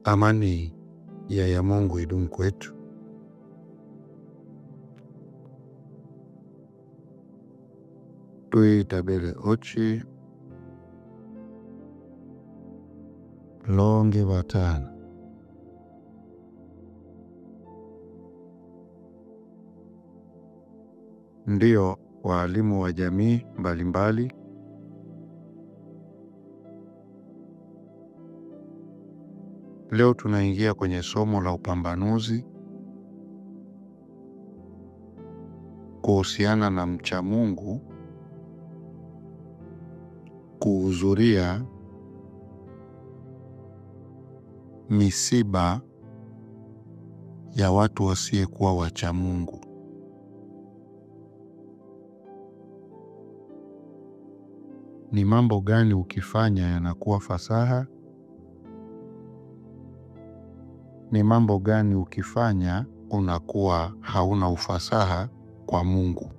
Amani ya Mungu idumu kwetu. Tuitabele ochi longe batana. Ndio waalimu wa jamii mbalimbali leo tunaingia kwenye somo la upambanuzi kuhusiana na mcha Mungu kuhudhuria misiba ya watu wasiyekuwa wacha Mungu. Ni mambo gani ukifanya yanakuwa fasaha? Ni mambo gani ukifanya unakuwa hauna ufasaha kwa Mungu?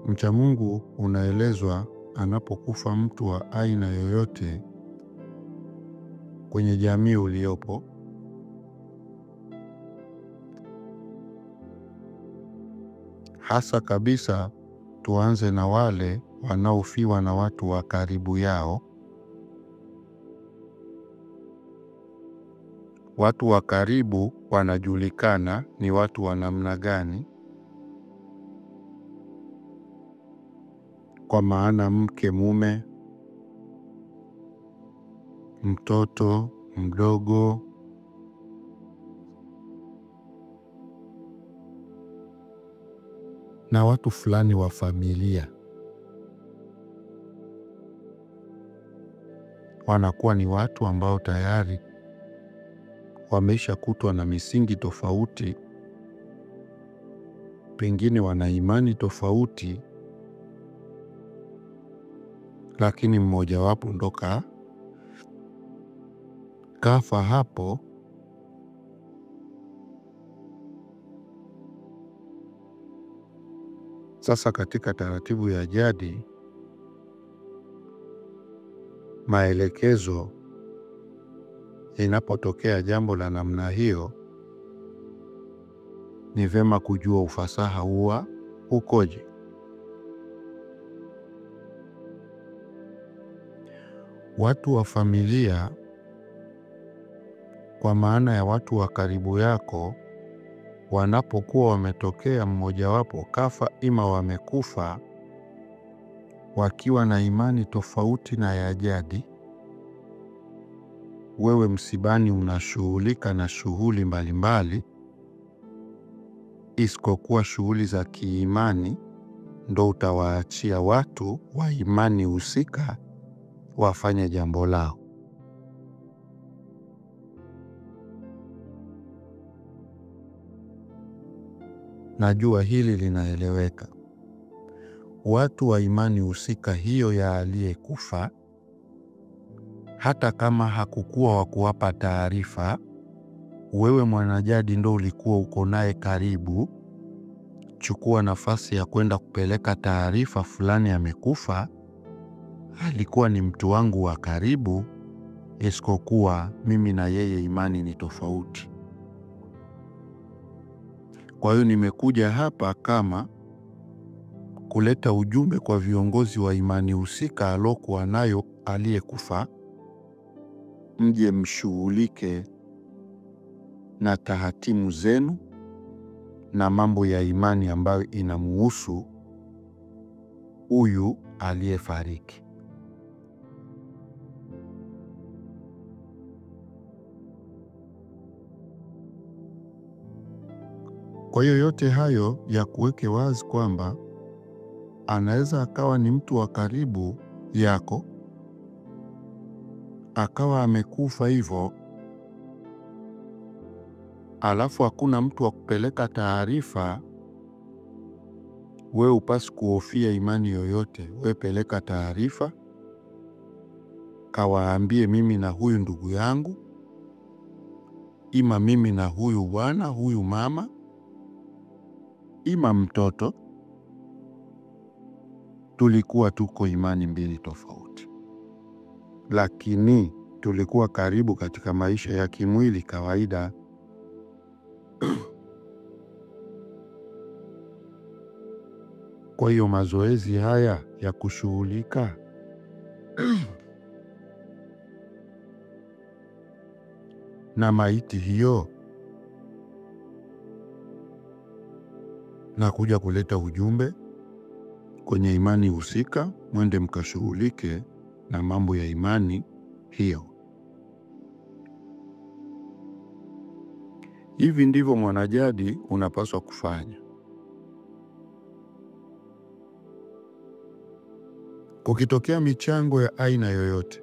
Mcha Mungu unaelezwa anapokufa mtu wa aina yoyote kwenye jamii uliopo, hasa kabisa tuanze na wale wanaofiwa na watu wa karibu yao. Watu wa karibu wanajulikana ni watu wa namna gani, kwa maana mke, mume, mtoto mdogo, na watu fulani wa familia. Wanakuwa ni watu ambao tayari wameisha kutwa na misingi tofauti, pengine wana imani tofauti, lakini mmoja wapo ndo kafa hapo. Sasa katika taratibu ya jadi, maelekezo inapotokea jambo la namna hiyo, ni vema kujua ufasaha huwa ukoje. Watu wa familia, kwa maana ya watu wa karibu yako, wanapokuwa wametokea mmojawapo kafa ima wamekufa wakiwa na imani tofauti na ya jadi, wewe msibani unashughulika na shughuli mbalimbali isipokuwa shughuli za kiimani, ndo utawaachia watu wa imani husika wafanye jambo lao. Najua hili linaeleweka. Watu wa imani husika hiyo ya aliyekufa, hata kama hakukuwa wa kuwapa taarifa, wewe mwanajadi ndo ulikuwa uko naye karibu, chukua nafasi ya kwenda kupeleka taarifa fulani amekufa, alikuwa ni mtu wangu wa karibu, isipokuwa mimi na yeye imani ni tofauti. Kwa hiyo nimekuja hapa kama kuleta ujumbe kwa viongozi wa imani husika alokuwa nayo aliyekufa, mje mshughulike na tahatimu zenu na mambo ya imani ambayo inamuhusu huyu aliyefariki. Kwa hiyo yote hayo ya kuweke wazi kwamba anaweza akawa ni mtu wa karibu yako, akawa amekufa hivyo, alafu hakuna mtu wa kupeleka taarifa. Wewe upasi kuhofia imani yoyote, wewe peleka taarifa, kawaambie mimi na huyu ndugu yangu, ima mimi na huyu bwana, huyu mama, ima mtoto, tulikuwa tuko imani mbili tofauti, lakini tulikuwa karibu katika maisha ya kimwili kawaida. Kwa hiyo mazoezi haya ya kushughulika na maiti hiyo na kuja kuleta ujumbe kwenye imani husika, mwende mkashughulike na mambo ya imani hiyo. Hivi ndivyo mwanajadi unapaswa kufanya. Kukitokea michango ya aina yoyote,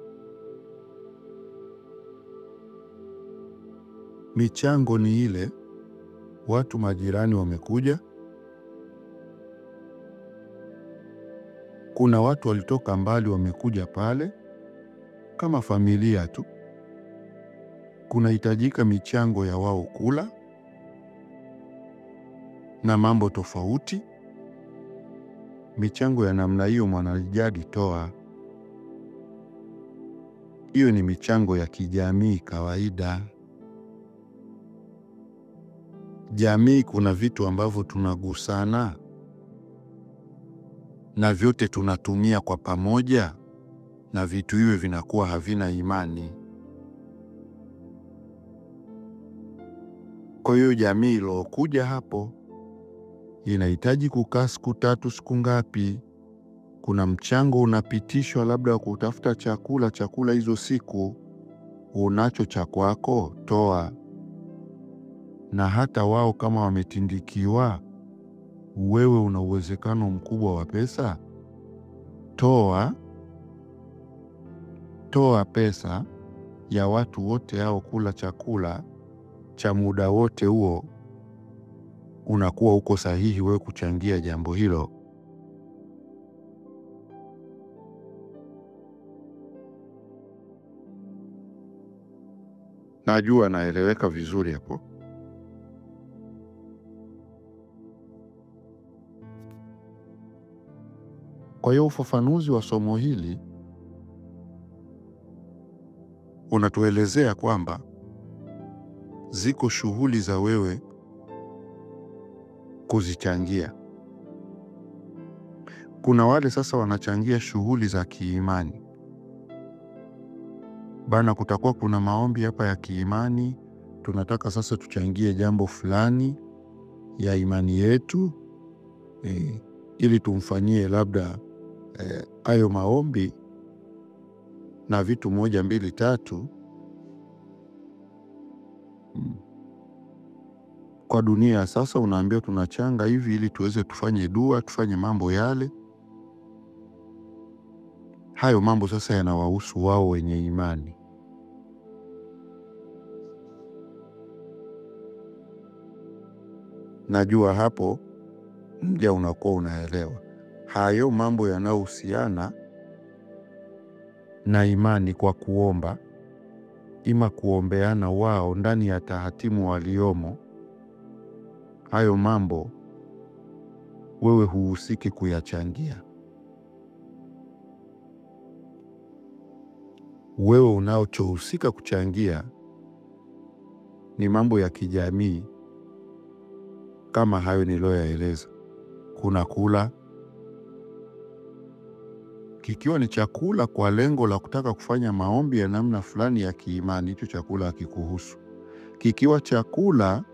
michango ni ile watu majirani wamekuja, kuna watu walitoka mbali wamekuja pale kama familia tu, kunahitajika michango ya wao kula na mambo tofauti. Michango ya namna hiyo mwanajadi toa. Hiyo ni michango ya kijamii kawaida. Jamii kuna vitu ambavyo tunagusana na vyote tunatumia kwa pamoja, na vitu hivyo vinakuwa havina imani. Kwa hiyo jamii iliyokuja hapo inahitaji kukaa siku 3 siku ngapi, kuna mchango unapitishwa labda wa kutafuta chakula hizo siku, unacho cha kwako toa. Na hata wao kama wametindikiwa, wewe una uwezekano mkubwa wa pesa, toa pesa ya watu wote hao kula chakula cha muda wote huo. Unakuwa uko sahihi wewe kuchangia jambo hilo. Najua naeleweka vizuri hapo. Kwa hiyo ufafanuzi wa somo hili unatuelezea kwamba ziko shughuli za wewe kuzichangia. Kuna wale sasa wanachangia shughuli za kiimani. Bana, kutakuwa kuna maombi hapa ya kiimani, tunataka sasa tuchangie jambo fulani ya imani yetu ili tumfanyie labda hayo maombi na vitu 1 2 3 kwa dunia. Sasa unaambia tunachanga hivi ili tuweze tufanye dua, tufanye mambo yale. Hayo mambo sasa yanawahusu wao wenye imani. Najua hapo ndio unakuwa unaelewa. Hayo mambo yanayohusiana na imani kwa kuomba, ima kuombeana wao ndani ya tahatimu waliomo, hayo mambo wewe huhusiki kuyachangia. Wewe unachohusika kuchangia ni mambo ya kijamii kama hayo niliyoyaeleza. Kuna kula, kikiwa ni chakula kwa lengo la kutaka kufanya maombi ya namna fulani ya kiimani, hicho chakula hakikuhusu. Kikiwa chakula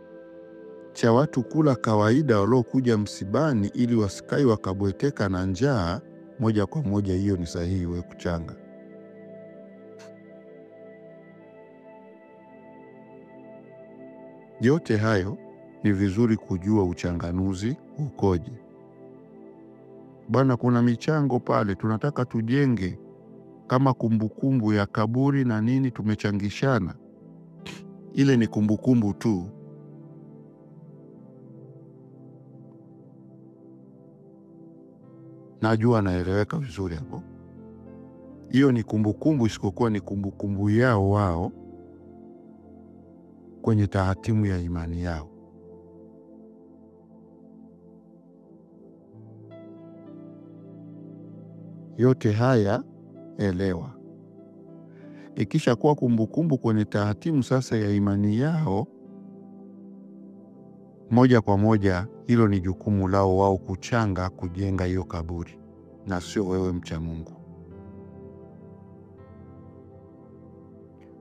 cha watu kula kawaida waliokuja msibani ili wasikai wakabweteka na njaa, moja kwa moja hiyo ni sahihi wewe kuchanga. Yote hayo ni vizuri kujua uchanganuzi ukoje. Bwana, kuna michango pale tunataka tujenge kama kumbukumbu ya kaburi na nini, tumechangishana. Ile ni kumbukumbu tu. Najua naeleweka vizuri hapo. Hiyo ni kumbukumbu, isikokuwa ni kumbukumbu yao wao kwenye tahatimu ya imani yao. Yote haya elewa. Ikisha kuwa kumbukumbu kwenye tahatimu sasa ya imani yao, moja kwa moja hilo ni jukumu lao wao kuchanga kujenga hiyo kaburi, na sio wewe mcha Mungu.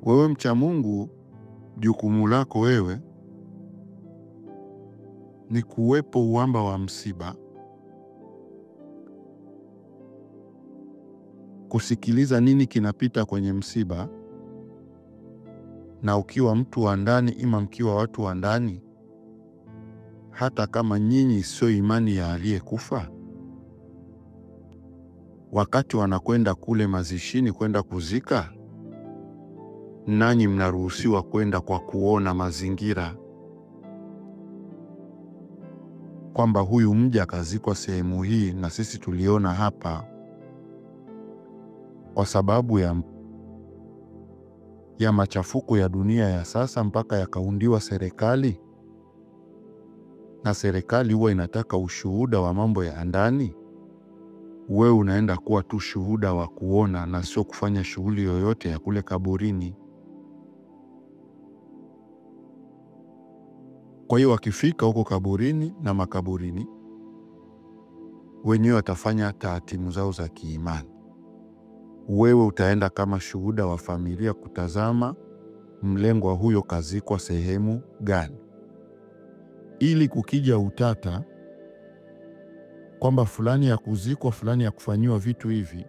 Wewe mcha Mungu, jukumu lako wewe ni kuwepo uwamba wa msiba, kusikiliza nini kinapita kwenye msiba, na ukiwa mtu wa ndani ima mkiwa watu wa ndani, hata kama nyinyi sio imani ya aliyekufa, wakati wanakwenda kule mazishini kwenda kuzika, nanyi mnaruhusiwa kwenda kwa kuona mazingira, kwamba huyu mja kazikwa sehemu hii na sisi tuliona hapa. Kwa sababu ya machafuko ya dunia ya sasa, mpaka yakaundiwa serikali, na serikali huwa inataka ushuhuda wa mambo ya ndani. Wewe unaenda kuwa tu shuhuda wa kuona na sio kufanya shughuli yoyote ya kule kaburini. Kwa hiyo wakifika huko kaburini na makaburini, wenyewe watafanya tahatimu zao za kiimani. Wewe utaenda kama shuhuda wa familia kutazama mlengwa huyo kazikwa sehemu gani, ili kukija utata kwamba fulani ya kuzikwa, fulani ya kufanyiwa vitu hivi,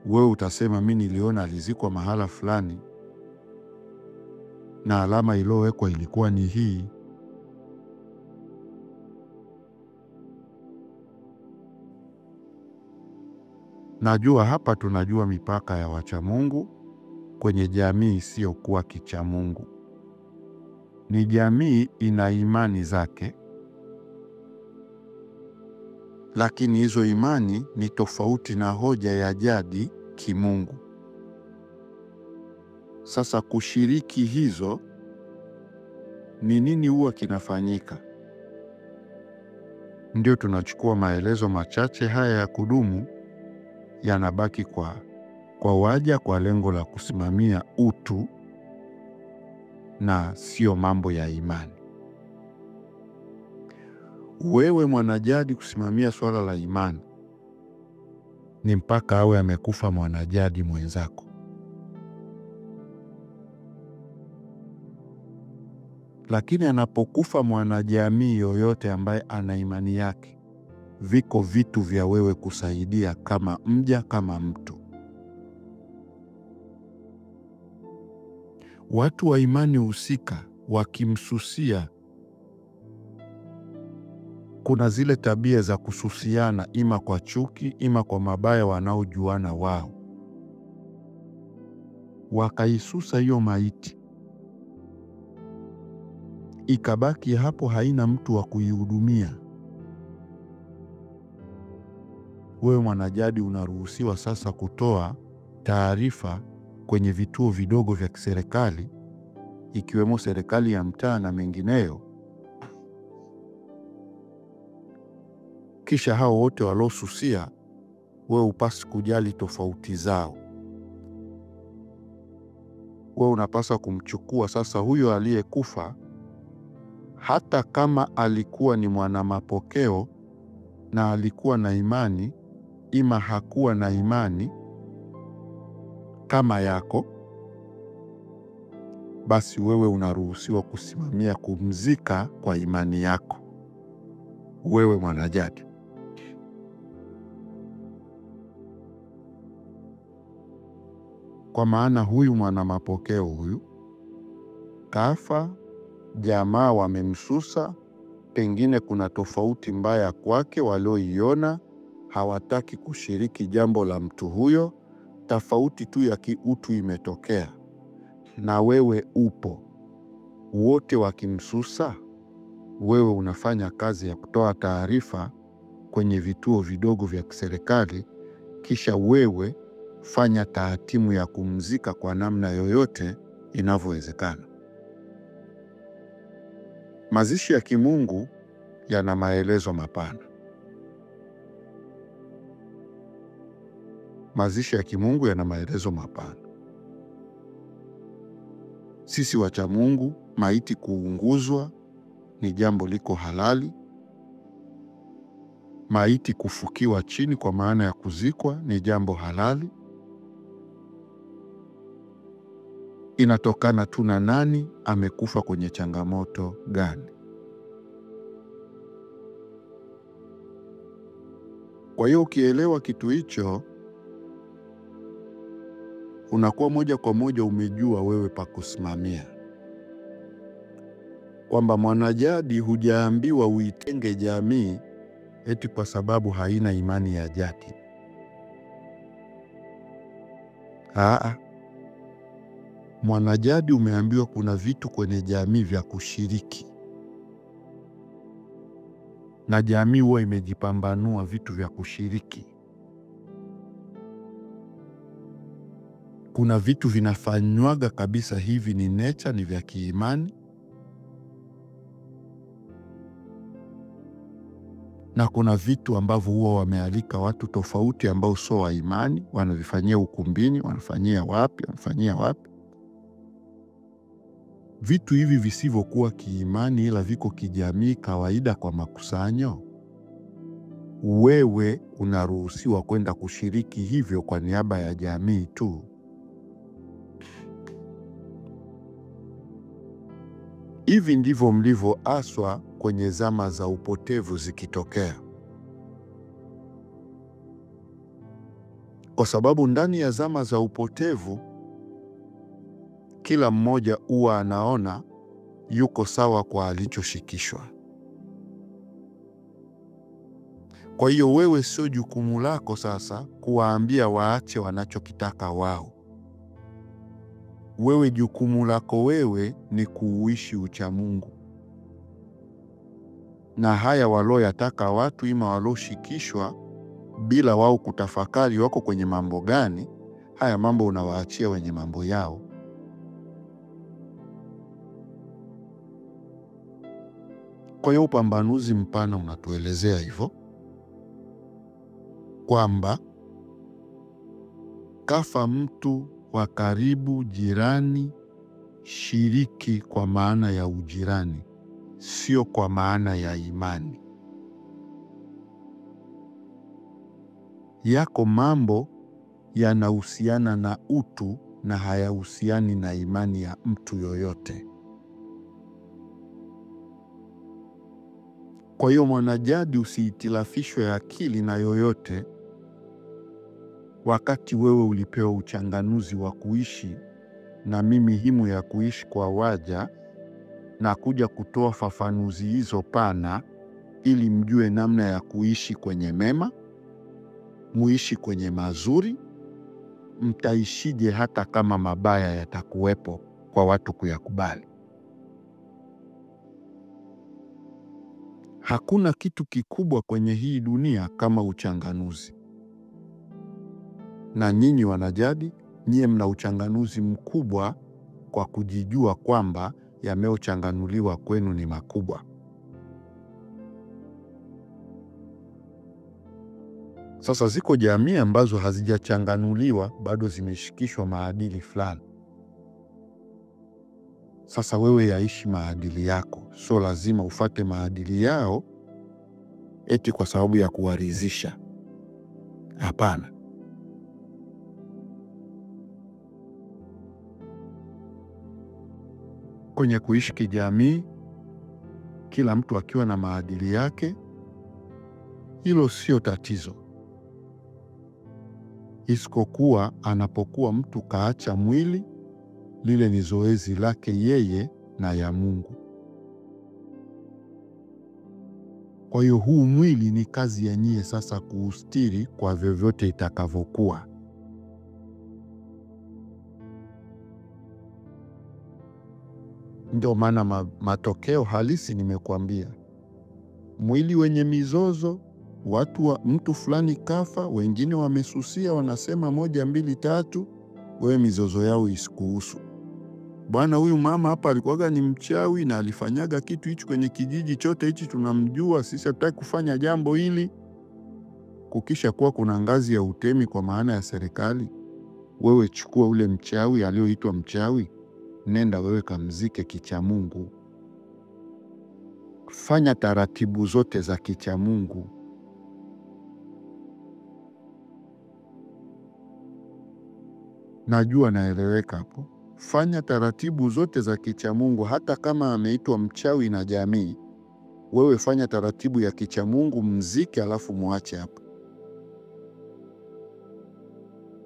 wewe utasema mimi niliona alizikwa mahala fulani na alama iliyowekwa ilikuwa ni hii. Najua hapa tunajua mipaka ya wacha Mungu kwenye jamii isiyokuwa kicha Mungu. Ni jamii ina imani zake, lakini hizo imani ni tofauti na hoja ya jadi kimungu. Sasa kushiriki hizo, ni nini huwa kinafanyika? Ndio tunachukua maelezo machache haya ya kudumu, yanabaki kwa waja kwa lengo la kusimamia utu na sio mambo ya imani. Wewe mwanajadi kusimamia swala la imani, ni mpaka awe amekufa mwanajadi mwenzako. Lakini anapokufa mwanajamii yoyote ambaye ana imani yake, viko vitu vya wewe kusaidia kama mja, kama mtu. Watu wa imani husika wakimsusia, kuna zile tabia za kususiana, ima kwa chuki, ima kwa mabaya wanaojuana wao, wakaisusa hiyo maiti, ikabaki hapo, haina mtu wa kuihudumia. Wewe mwanajadi unaruhusiwa sasa kutoa taarifa kwenye vituo vidogo vya kiserikali, ikiwemo serikali ya mtaa na mengineyo. Kisha hao wote waliosusia, wewe upasi kujali tofauti zao. Wewe unapaswa kumchukua sasa huyo aliyekufa, hata kama alikuwa ni mwana mapokeo na alikuwa na imani, ima hakuwa na imani kama yako, basi wewe unaruhusiwa kusimamia kumzika kwa imani yako, wewe mwanajadi. Kwa maana huyu mwana mapokeo huyu kafa, jamaa wamemsusa, pengine kuna tofauti mbaya kwake walioiona, hawataki kushiriki jambo la mtu huyo, tofauti tu ya kiutu imetokea, na wewe upo. Wote wakimsusa, wewe unafanya kazi ya kutoa taarifa kwenye vituo vidogo vya kiserikali, kisha wewe fanya tahatimu ya kumzika kwa namna yoyote inavyowezekana. Mazishi ya kimungu yana maelezo mapana. Mazishi ya kimungu yana maelezo mapana. Sisi wacha Mungu, maiti kuunguzwa ni jambo liko halali. Maiti kufukiwa chini kwa maana ya kuzikwa ni jambo halali. Inatokana tu na nani amekufa kwenye changamoto gani. Kwa hiyo ukielewa kitu hicho, unakuwa moja kwa moja umejua wewe pa kusimamia, kwamba mwanajadi hujaambiwa uitenge jamii eti kwa sababu haina imani ya jadi. Mwanajadi umeambiwa kuna vitu kwenye jamii vya kushiriki, na jamii huwa imejipambanua vitu vya kushiriki. Kuna vitu vinafanywaga kabisa hivi ni nature, ni vya kiimani, na kuna vitu ambavyo huwa wamealika watu tofauti ambao sio wa imani, wanavifanyia ukumbini, wanafanyia wapi. Vitu hivi visivyokuwa kiimani ila viko kijamii kawaida kwa makusanyo, wewe unaruhusiwa kwenda kushiriki hivyo kwa niaba ya jamii tu. Hivi ndivyo mlivyoaswa kwenye zama za upotevu zikitokea, kwa sababu ndani ya zama za upotevu kila mmoja huwa anaona yuko sawa kwa alichoshikishwa. Kwa hiyo wewe sio jukumu lako sasa kuwaambia waache wanachokitaka wao. Wewe jukumu lako wewe ni kuuishi uchamungu, na haya walioyataka watu ima walioshikishwa bila wao kutafakari wako kwenye mambo gani, haya mambo unawaachia wenye mambo yao. Kwa hiyo upambanuzi mpana unatuelezea hivyo kwamba kafa mtu wa karibu, jirani, shiriki kwa maana ya ujirani, sio kwa maana ya imani. Yako mambo yanahusiana na utu na hayahusiani na imani ya mtu yoyote. Kwa hiyo mwanajadi, usihitilafishwe akili na yoyote wakati wewe ulipewa uchanganuzi wa kuishi na mimi himu ya kuishi kwa waja, na kuja kutoa fafanuzi hizo pana ili mjue namna ya kuishi kwenye mema, muishi kwenye mazuri, mtaishije hata kama mabaya yatakuwepo kwa watu kuyakubali. Hakuna kitu kikubwa kwenye hii dunia kama uchanganuzi. Na nyinyi wanajadi, nyie mna uchanganuzi mkubwa kwa kujijua kwamba yameochanganuliwa kwenu ni makubwa. Sasa ziko jamii ambazo hazijachanganuliwa, bado zimeshikishwa maadili fulani. Sasa wewe yaishi maadili yako, sio lazima ufate maadili yao eti kwa sababu ya kuwaridhisha. Hapana. Kwenye kuishi kijamii, kila mtu akiwa na maadili yake, hilo sio tatizo. Isipokuwa anapokuwa mtu kaacha mwili, lile ni zoezi lake yeye na ya Mungu. Kwa hiyo huu mwili ni kazi ya nyie sasa kuustiri kwa vyovyote itakavyokuwa. Ndio maana matokeo halisi nimekuambia. Mwili wenye mizozo, mtu fulani kafa, wengine wamesusia, wanasema 1, 2, 3, wewe mizozo yao isikuhusu. Bwana, huyu mama hapa alikuwaga ni mchawi na alifanyaga kitu hichi kwenye kijiji chote hichi tunamjua, sisi hatutaki kufanya jambo hili. kukisha kuwa kuna ngazi ya utemi kwa maana ya serikali, wewe chukua ule mchawi aliyoitwa mchawi, nenda wewe kamzike kichamungu. Fanya taratibu zote za kichamungu. Najua naeleweka hapo. Fanya taratibu zote za kichamungu, hata kama ameitwa mchawi na jamii, wewe fanya taratibu ya kichamungu, mzike, alafu muache hapo.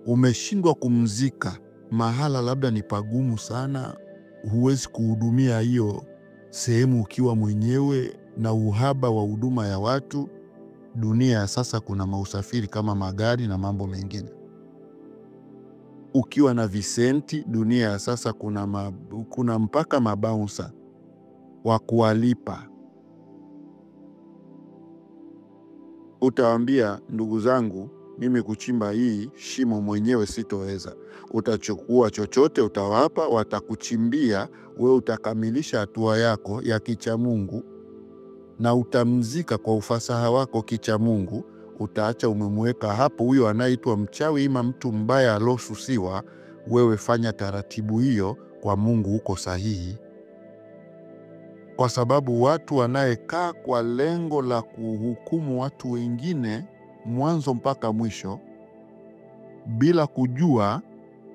Umeshindwa kumzika mahala labda ni pagumu sana, huwezi kuhudumia hiyo sehemu ukiwa mwenyewe, na uhaba wa huduma ya watu. Dunia ya sasa kuna mausafiri kama magari na mambo mengine. Ukiwa na visenti, dunia ya sasa kuna mpaka mabaunsa wa kuwalipa. Utawaambia, ndugu zangu, mimi kuchimba hii shimo mwenyewe sitoweza. Utachukua chochote utawapa, watakuchimbia, wewe utakamilisha hatua yako ya kichamungu na utamzika kwa ufasaha wako kichamungu. Utaacha umemweka hapo huyo anaitwa mchawi ima mtu mbaya alosusiwa. Wewe fanya taratibu hiyo kwa Mungu, uko sahihi. Kwa sababu watu wanayekaa kwa lengo la kuhukumu watu wengine mwanzo mpaka mwisho, bila kujua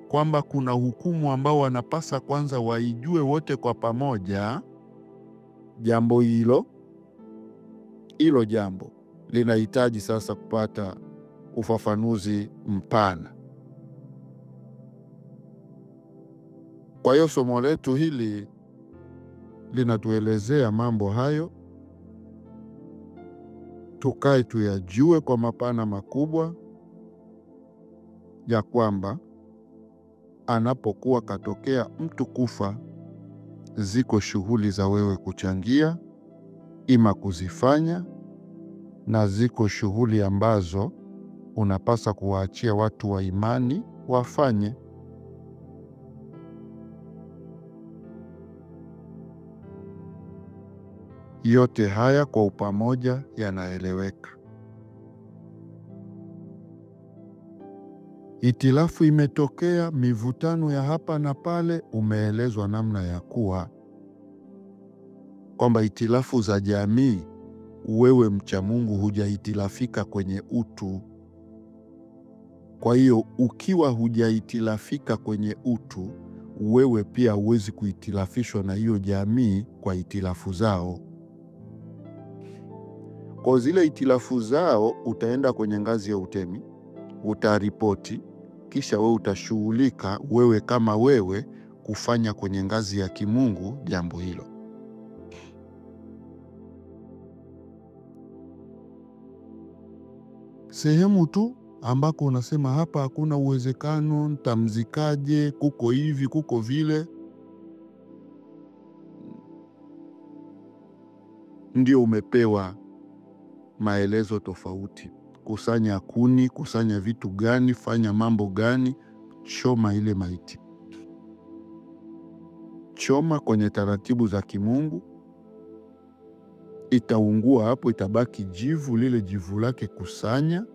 kwamba kuna hukumu ambao wanapasa kwanza waijue wote kwa pamoja, jambo hilo jambo linahitaji sasa kupata ufafanuzi mpana. Kwa hiyo somo letu hili linatuelezea mambo hayo, tukae tuyajue kwa mapana makubwa, ya kwamba anapokuwa katokea mtu kufa, ziko shughuli za wewe kuchangia ima kuzifanya, na ziko shughuli ambazo unapasa kuwaachia watu wa imani wafanye. Yote haya kwa upamoja yanaeleweka. Itilafu imetokea, mivutano ya hapa na pale, umeelezwa namna ya kuwa kwamba itilafu za jamii, wewe mcha Mungu hujaitilafika kwenye utu. Kwa hiyo ukiwa hujaitilafika kwenye utu, wewe pia huwezi kuitilafishwa na hiyo jamii kwa itilafu zao. Kwa zile itilafu zao utaenda kwenye ngazi ya utemi, utaripoti, kisha wewe utashughulika wewe kama wewe kufanya kwenye ngazi ya kimungu jambo hilo. Sehemu tu ambako unasema hapa hakuna uwezekano, nitamzikaje, kuko hivi kuko vile, ndio umepewa maelezo tofauti. Kusanya kuni, kusanya vitu gani, fanya mambo gani, choma ile maiti, choma kwenye taratibu za kimungu. Itaungua hapo, itabaki jivu, lile jivu lake kusanya.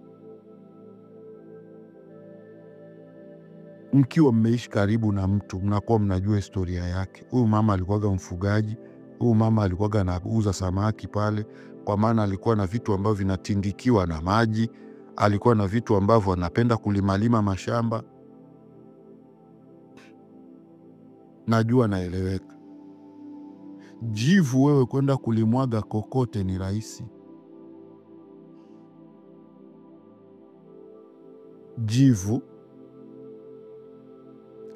Mkiwa mmeishi karibu na mtu, mnakuwa mnajua historia yake. Huyu mama alikuwaga mfugaji, huyu mama alikuwaga anauza samaki pale, kwa maana alikuwa na vitu ambavyo vinatindikiwa na maji, alikuwa na vitu ambavyo anapenda kulimalima mashamba. Najua naeleweka. Jivu wewe kwenda kulimwaga kokote ni rahisi. Jivu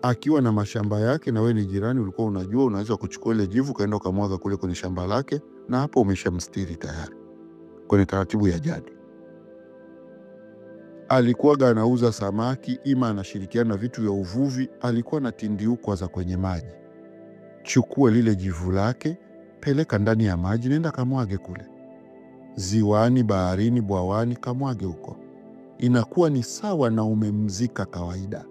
akiwa na mashamba yake na wewe ni jirani, ulikuwa unajua, unaweza kuchukua ile jivu kaenda ukamwaga kule kwenye shamba lake, na hapo umeshamstiri tayari kwenye taratibu ya jadi. Alikuwaga anauza samaki, ima anashirikiana na vitu vya uvuvi, alikuwa na tindiukwa za kwenye maji. Chukua lile jivu lake, peleka ndani ya maji, nenda kamwage kule ziwani, baharini, bwawani, kamwage huko. Inakuwa ni sawa na umemzika kawaida.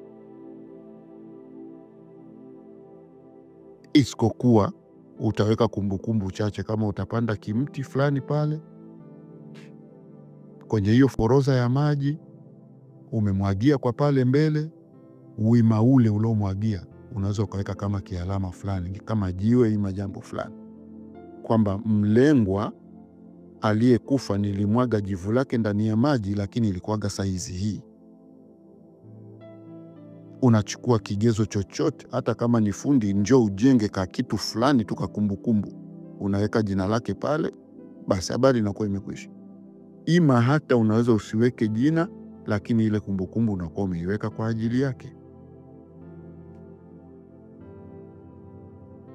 Isipokuwa utaweka kumbukumbu chache, kama utapanda kimti fulani pale, kwenye hiyo foroza ya maji, umemwagia kwa pale mbele, wima ule uliomwagia unaweza ukaweka kama kialama fulani, kama jiwe ima jambo fulani, kwamba mlengwa aliyekufa nilimwaga jivu lake ndani ya maji, lakini ilikuwaga saizi hii. Unachukua kigezo chochote, hata kama ni fundi, njoo ujenge ka kitu fulani tu, kumbukumbu, unaweka jina lake pale, basi habari inakuwa imekwisha. Ima hata unaweza usiweke jina, lakini ile kumbukumbu unakuwa umeiweka kwa ajili yake,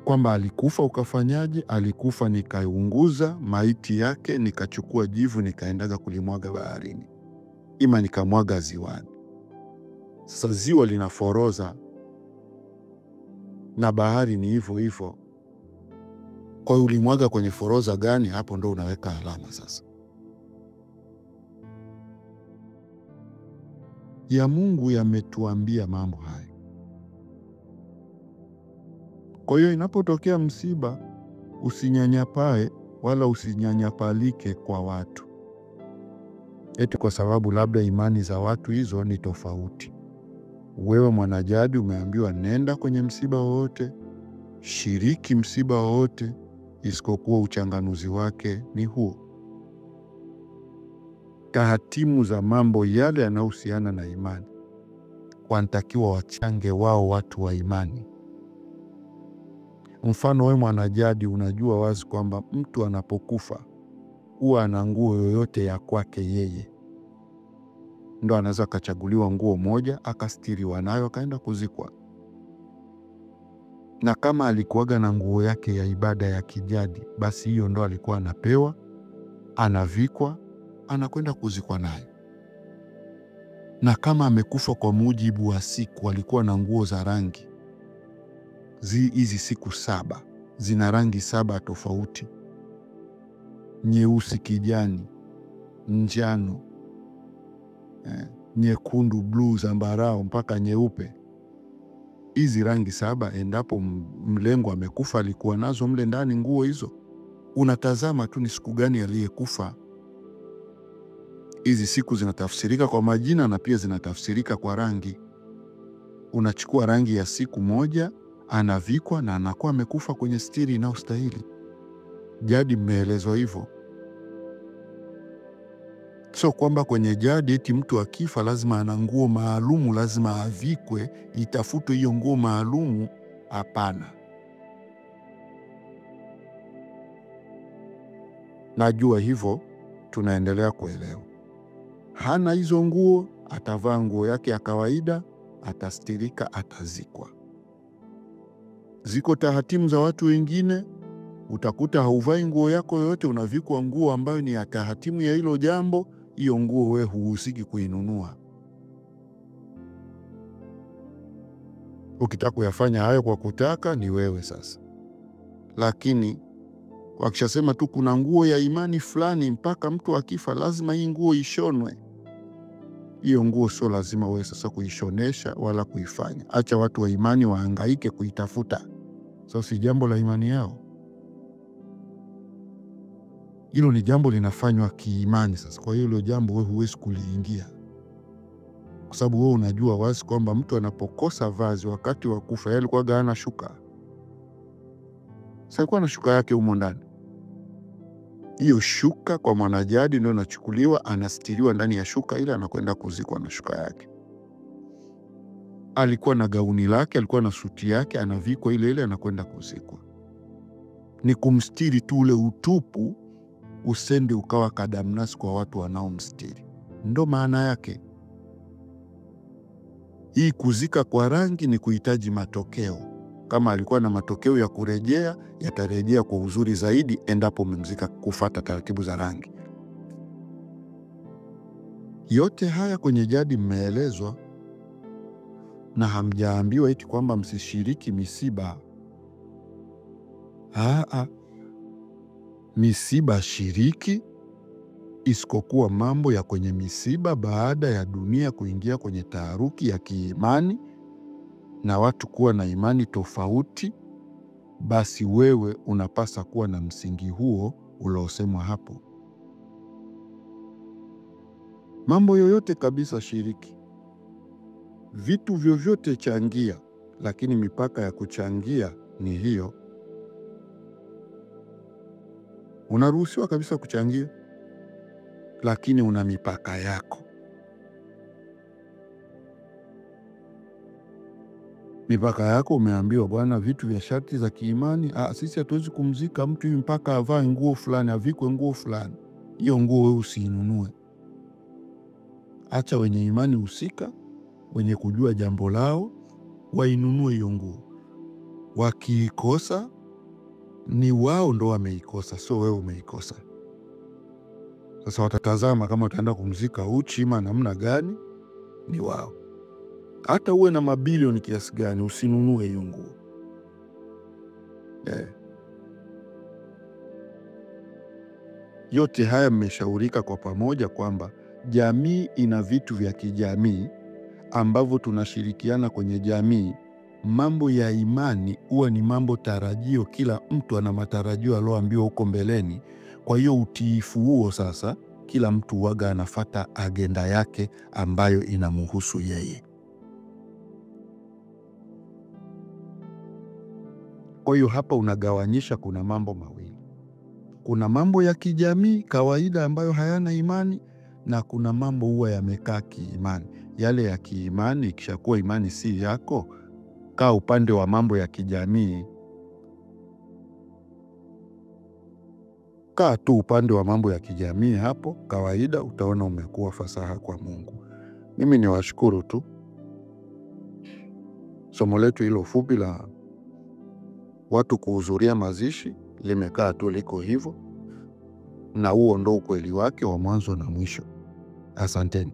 kwamba alikufa ukafanyaje? Alikufa nikaunguza maiti yake, nikachukua jivu nikaendaga kulimwaga baharini, ima nikamwaga ziwani. Sasa ziwa linaforoza na bahari ni hivyo hivyo. Kwa hiyo ulimwaga kwenye foroza gani? Hapo ndo unaweka alama. Sasa ya Mungu yametuambia mambo haya. Kwa hiyo inapotokea msiba, usinyanyapae wala usinyanyapalike kwa watu, eti kwa sababu labda imani za watu hizo ni tofauti. Wewe mwanajadi umeambiwa nenda kwenye msiba wowote, shiriki msiba wowote, isipokuwa uchanganuzi wake ni huo. Tahatimu za mambo yale yanayohusiana na imani wanatakiwa wachange wao watu wa imani. Mfano, wewe mwanajadi unajua wazi kwamba mtu anapokufa huwa ana nguo yoyote ya kwake yeye, ndo anaweza akachaguliwa nguo moja akastiriwa nayo akaenda kuzikwa. Na kama alikuwaga na nguo yake ya ibada ya kijadi, basi hiyo ndo alikuwa anapewa, anavikwa, anakwenda kuzikwa nayo. Na kama amekufa kwa mujibu wa siku, alikuwa na nguo za rangi hizi, siku 7 zina rangi 7 tofauti: nyeusi, kijani, njano, nyekundu, bluu, zambarau mpaka nyeupe. Hizi rangi 7, endapo mlengwa amekufa alikuwa nazo mle ndani nguo hizo. Unatazama tu ni siku gani aliyekufa. Hizi siku zinatafsirika kwa majina na pia zinatafsirika kwa rangi. Unachukua rangi ya siku moja, anavikwa na anakuwa amekufa kwenye stiri inayostahili. Jadi mmeelezwa hivyo. Sio kwamba kwenye jadi eti mtu akifa lazima ana nguo maalumu, lazima avikwe, itafutwe hiyo nguo maalumu. Hapana. Najua hivyo, tunaendelea kuelewa. Hana hizo nguo, atavaa nguo yake ya kawaida, atastirika, atazikwa. Ziko tahatimu za watu wengine, utakuta hauvai nguo yako yoyote, unavikwa nguo ambayo ni ya tahatimu ya hilo jambo. Hiyo nguo wewe huhusiki kuinunua. Ukitaka kuyafanya hayo kwa kutaka ni wewe sasa, lakini wakishasema tu kuna nguo ya imani fulani, mpaka mtu akifa lazima hii nguo ishonwe, hiyo nguo sio lazima wewe sasa kuishonesha wala kuifanya. Acha watu wa imani wahangaike kuitafuta. Sasa si jambo la imani yao, hilo ni jambo linafanywa kiimani. Sasa kwa hiyo hilo jambo wewe huwezi kuliingia, kwa sababu wewe unajua wazi kwamba mtu anapokosa vazi wakati wa kufa, yeye alikuwa hana shuka. Sasa alikuwa na shuka yake humo ndani. Hiyo shuka kwa mwanajadi ndio inachukuliwa, anastiriwa ndani ya shuka ile, anakwenda kuzikwa na shuka yake. Alikuwa na gauni lake, alikuwa na suti yake, anavikwa ile ile, anakwenda kuzikwa. Ni kumstiri tu ule utupu usende ukawa kadamnasi kwa watu wanaomstiri, ndo maana yake. Hii kuzika kwa rangi ni kuhitaji matokeo. Kama alikuwa na matokeo ya kurejea, yatarejea kwa uzuri zaidi endapo umemzika kufuata taratibu za rangi. Yote haya kwenye jadi mmeelezwa, na hamjaambiwa eti kwamba msishiriki misiba. Misiba shiriki, isipokuwa mambo ya kwenye misiba baada ya dunia kuingia kwenye taharuki ya kiimani na watu kuwa na imani tofauti, basi wewe unapasa kuwa na msingi huo uliosemwa hapo. Mambo yoyote kabisa shiriki, vitu vyovyote changia, lakini mipaka ya kuchangia ni hiyo. Unaruhusiwa kabisa kuchangia, lakini una mipaka yako. Mipaka yako umeambiwa, bwana, vitu vya sharti za kiimani, sisi hatuwezi kumzika mtu mpaka avae nguo fulani, avikwe nguo fulani. Hiyo nguo wewe usiinunue. Acha wenye imani husika, wenye kujua jambo lao, wainunue hiyo nguo. Wakiikosa ni wao ndo wameikosa, sio wewe umeikosa. Sasa watatazama kama utaenda kumzika uchi ama namna gani, ni wao. Hata uwe na mabilioni kiasi gani, usinunue hiyo nguo. Yote haya mmeshaurika kwa pamoja kwamba jamii ina vitu vya kijamii ambavyo tunashirikiana kwenye jamii. Mambo ya imani huwa ni mambo tarajio, kila mtu ana matarajio alioambiwa huko mbeleni. Kwa hiyo utiifu huo sasa, kila mtu waga anafata agenda yake ambayo inamuhusu yeye. Kwa hiyo hapa unagawanyisha, kuna mambo mawili. Kuna mambo ya kijamii kawaida ambayo hayana imani, na kuna mambo huwa yamekaa kiimani. Yale ya kiimani, ikishakuwa imani si yako, kaa upande wa mambo ya kijamii. Kaa tu upande wa mambo ya kijamii, hapo kawaida utaona umekuwa fasaha kwa Mungu. Mimi ni washukuru tu. Somo letu hilo fupi la watu kuhudhuria mazishi limekaa tu liko hivyo, na huo ndo ukweli wake wa mwanzo na mwisho. Asanteni.